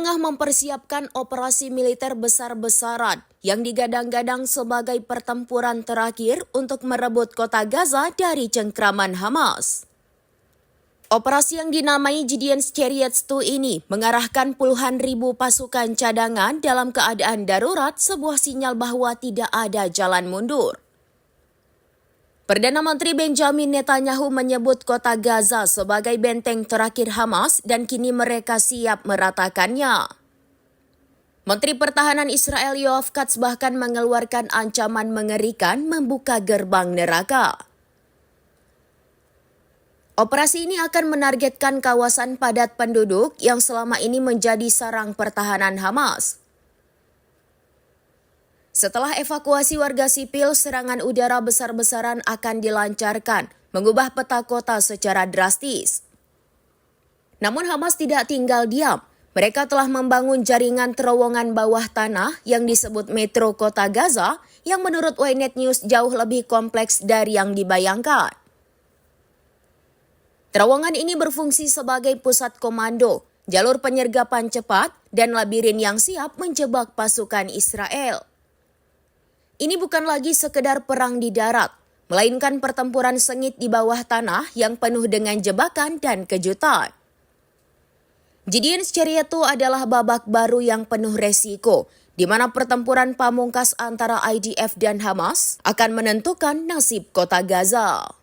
tengah mempersiapkan operasi militer besar-besaran yang digadang-gadang sebagai pertempuran terakhir untuk merebut kota Gaza dari cengkraman Hamas. Operasi yang dinamai Gideon's Chariots II ini mengarahkan puluhan ribu pasukan cadangan dalam keadaan darurat, sebuah sinyal bahwa tidak ada jalan mundur. Perdana Menteri Benjamin Netanyahu menyebut kota Gaza sebagai benteng terakhir Hamas dan kini mereka siap meratakannya. Menteri Pertahanan Israel Yoav Katz bahkan mengeluarkan ancaman mengerikan membuka gerbang neraka. Operasi ini akan menargetkan kawasan padat penduduk yang selama ini menjadi sarang pertahanan Hamas. Setelah evakuasi warga sipil, serangan udara besar-besaran akan dilancarkan, mengubah peta kota secara drastis. Namun Hamas tidak tinggal diam. Mereka telah membangun jaringan terowongan bawah tanah yang disebut Metro Kota Gaza, yang menurut Ynet News jauh lebih kompleks dari yang dibayangkan. Terowongan ini berfungsi sebagai pusat komando, jalur penyergapan cepat, dan labirin yang siap menjebak pasukan Israel. Ini bukan lagi sekedar perang di darat, melainkan pertempuran sengit di bawah tanah yang penuh dengan jebakan dan kejutan. Gideon's Chariots II adalah babak baru yang penuh resiko, di mana pertempuran pamungkas antara IDF dan Hamas akan menentukan nasib kota Gaza.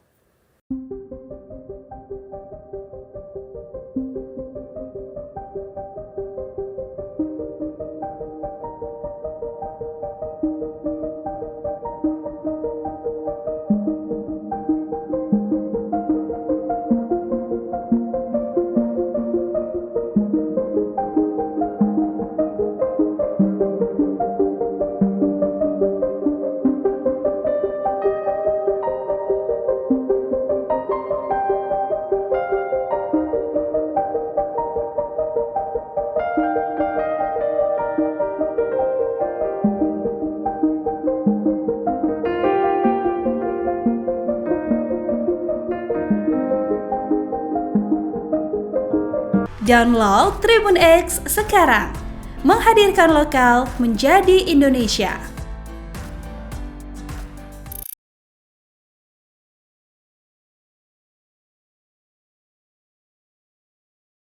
Download Tribun X sekarang, menghadirkan lokal menjadi Indonesia.